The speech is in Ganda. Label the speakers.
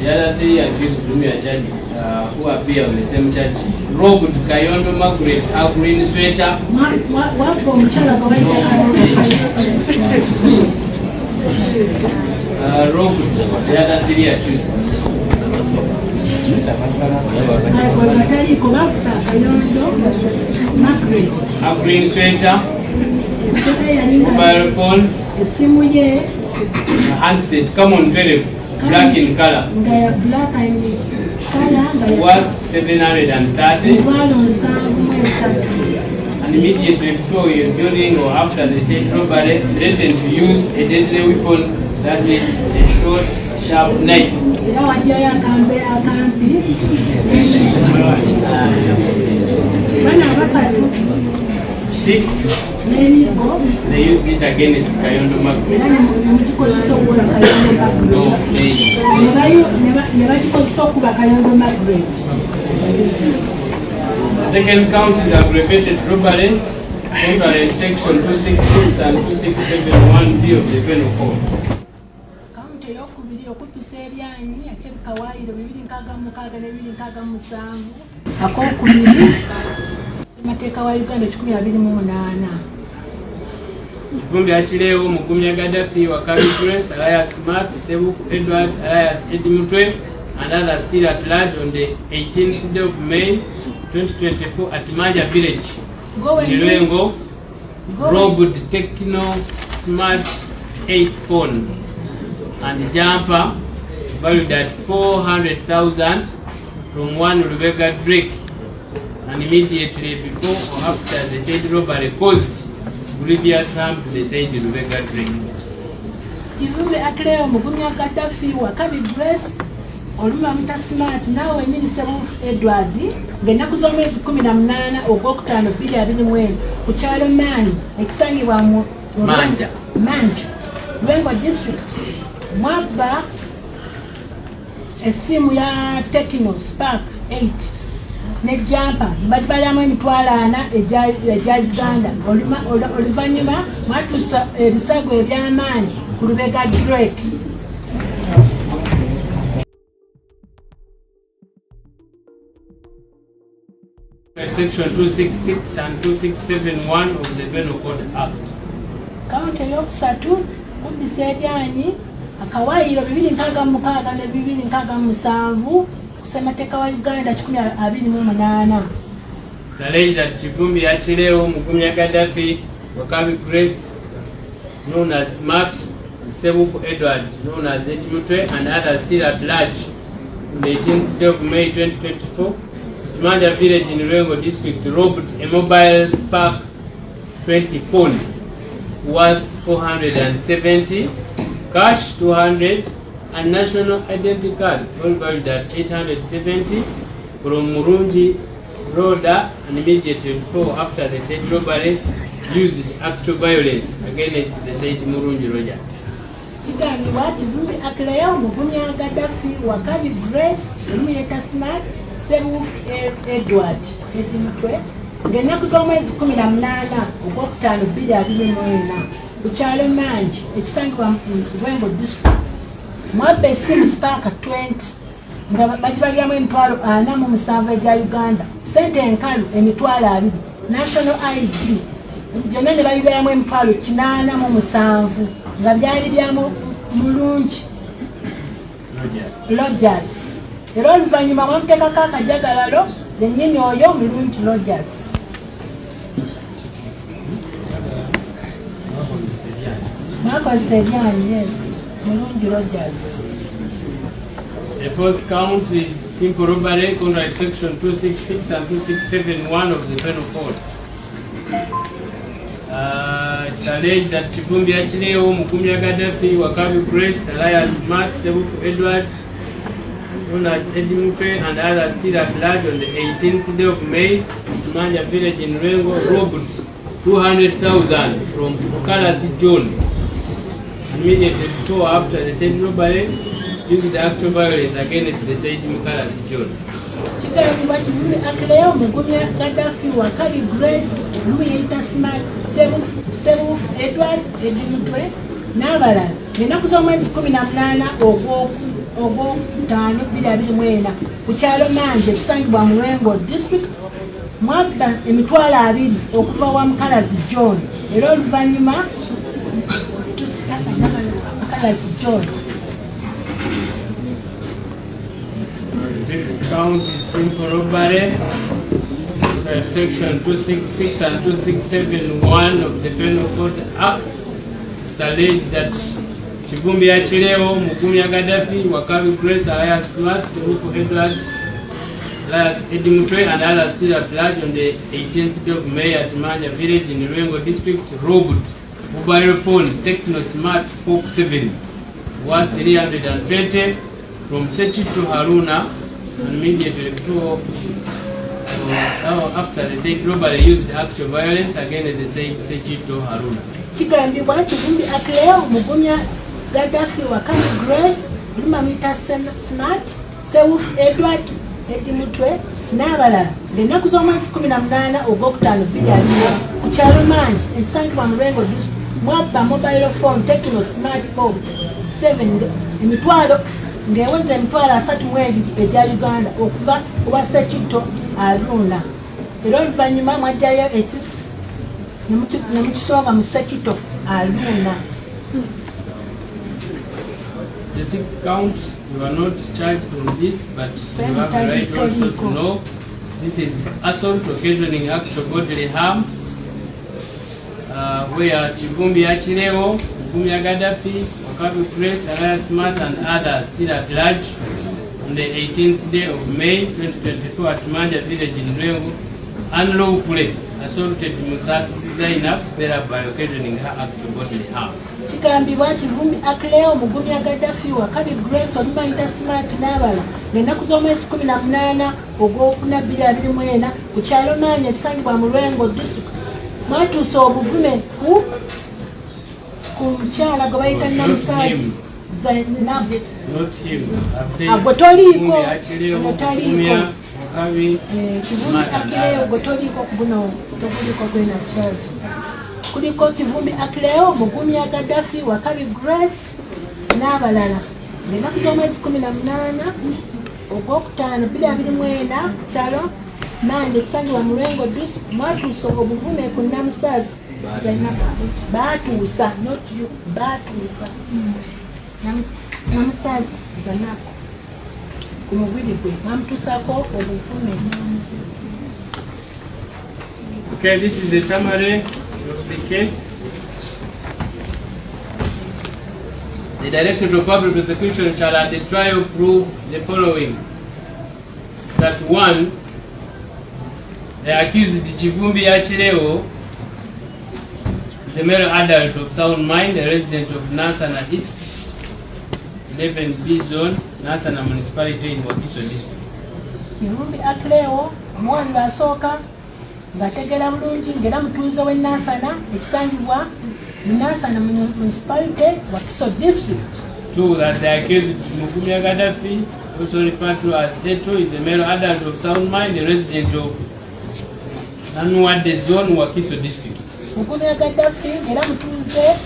Speaker 1: The other 3 accused whom are charged who appear on the same charge sheet. Robert Kayondo Margaret, a green sweater. Robert, the other 3 accused. A green sweater, mobile phone,
Speaker 2: Essimu ye,
Speaker 1: handset, common telephone, black in color. Was 730. And immediately before your building or after the said robbery, threatened to use a deadly weapon, that is a short, sharp knife. Sticks. They used it against Kayondo Margaret. No, the second count is aggravated robbery under section 266 and 2671B of the Penal Code.
Speaker 2: Mateka wa Uganda 1028.
Speaker 1: Kivumbi achilewo Mukumya Gaddafi wa Grace, alias Smart, Sebufu Edward, alias Mutwe, and others still at large on the 18th day of May 2024 at Maja Village. Nilengo, robbed Tecno Smart 8 phone and jumper valued at 400,000 from one Rebecca Drake. And immediately before or after the said robbery caused grievous harm to the said Rebecca Drake.
Speaker 2: Kivumbi akleo Mukumya Gaddafi wa Grace, Omulamuzi Smart nawe nyini Sebufu Edward ng'ennaku z'omwezi 18 ogwokutaano 2024 ku kyalo Mani ekisangibwa mu Manja Lwengo District mwabba essimu ya Tecno Spark 8 ne jumper batibalamu emitwalo 4 egya Uganda. Oluvannyuma mwatuusa ebisago eby'amaanyi ku Rebecca Drake.
Speaker 1: Section 266 and 2671 of the Penal Code Act.
Speaker 2: Kaunti eyokusatu kubbisa eryanyi akawaayiro 266 ne 267 kusemateeka wa Uganda 1028.
Speaker 1: It's alleged that Kivumbi achilewo Mukumya Gaddafi wa Grace, known as Smart, Sebufu Edward, known as Mutwe, and others still at large on the 18th day of May 2024. Maja Village in Lwengo District robbed a mobile Spark 20 phone worth 470, cash 200, and national identity card all valued at 870 from Murungi Roda, and immediately before or after the said robbery used actual violence against the said Murungi Rogers.
Speaker 2: Kigambibwa Kivumbi akleo Mukumya Gaddafi wa Grace Omulamuzi Smart Sebufu Edward Mutwe ng'ennaku z'omwezi 18 ogwokutaano 2024 ku kyalo Mangi ekisangibwa mu Lwengo District mwabba essimu Spark 20 nga bagibaliramu emitwalo 47 egya Uganda, sente enkalu emitwalo 2, national ID byonna ne babiberamu emitwalo 87 nga byali bya Mulungi Rogers. Era oluvannyuma mwamuteekako akajagalalo yennyini oyo Mulungi Rogers. Mwakozesa eryanyi, yes, Mulungi Rogers.
Speaker 1: The fourth count is simple robbery under section 266 and 2671 of the Penal Code. It's alleged that Kivumbi achilewo Mukumya Gaddafi wa Grace, alias Smart, Sebufu Edward, known as Mutwe, and others still at large on the 18th day of May, Maja Village in Lwengo robbed 200,000 from Okalazi John. Immediately before or after the said robbery used the actual violence against the said Okalazi John.
Speaker 2: Kigambibwa Kivumbi akleo Mukumya Gaddafi wa Grace Omulamuzi Smart Sebufu Edward Mutwe n'abalala ng'ennaku z'omwezi 18 Ogwokutaano 2024 ku kyalo Manje ekisangibwa mu Lwengo district mwabba emitwalo 2 okuva wa Mukalazi John era oluvannyuma Mukalazi John.
Speaker 1: This count is simple robbery. Section 266 and 2671 of the Penal Code Act. It's alleged that Chivumbi Achileo, Mugumya Gaddafi, Wakabi Grace, Alias Smart, Serufu Edward, Alias Mutwe, and others still at large on the 18th of May at Manya Village in Rengo District, robbed mobile phone Tecno Smart Spoke 7 worth 320 from Sechi to Haruna, and immediately after the said robbery used actual violence against the said Sechi to Haruna.
Speaker 2: Kigambibwa Chivumbi Achileo, Mugumya Gaddafi, Wakabi Grace, Lumamita Smart, Serufu Edward, Mutwe n'abalala ng'ennaku z'omwezi 18 Ogwokutaano 2024 ku kyalo Manje ekisangibwa mu Lwengo district mwabba mobile phone Tecno Smart Pop 7 emitwalo ng'eweza emitwalo 32 egya Uganda okuva kuba Sekito Haruna era oluvannyuma mwajjayo ekisi ne mukisooka mu Sekito Haruna.
Speaker 1: The sixth count, you are not charged on this, but you have the right also to know this is assault occasioning actual bodily harm, where Chivumbi Achileo, Mugumya Gaddafi, Wakabi Grace, Alias Smart, and others still at large on the 18th day of May 2024 at Manja Village in Rengo, unlawfully assaulted Musasi Zainab, thereby occasioning her actual bodily harm.
Speaker 2: Kigambibwa Chivumbi Achileo, Mugumya Gaddafi, Wakabi Grace, Lumamita Smart n'abalala ng'ennaku z'omwezi 18 Ogwokuna 2024 ku kyalo Manje ekisangibwa mu Lwengo district mwatuuse obuvume ku mukyala gwe bayita Namusasi Zainab. Gwe toliiko Chivumbi Achileo gwe toliiko ku guno toguliko gwena charge. Kuliko Chivumbi Achileo, Mugumya Gaddafi, Wakabi Grace n'abalala ng'ennaku z'omwezi 18 Ogwokutaano 2024 ku kyalo Manje ekisangibwa mu Lwengo district mwatuusa obuvume ku Namusasi batuusa not you batuusa Namusasi Zainab ku mubiri gwe bamutuusako obuvume.
Speaker 1: Okay, this is the summary of the case. The Directorate of Public Prosecution shall at the trial prove the following: that 1, the accused Chivumbi Achileo is a male adult of sound mind, a resident of Nasana East, 11B Zone, Nasana Municipality in Wakiso District.
Speaker 2: Chivumbi Achileo omwana asooka ng'ategeera bulungi ng'era mutuuze w'e Nasana ekisangibwa mu Nasana Municipality, Wakiso District.
Speaker 1: 2, that the accused Mugumya Gaddafi, also referred to as Eto, is a male adult of sound mind, a resident of Nanuwade Zone, Wakiso District.
Speaker 2: Mugumya Gaddafi era mutuuze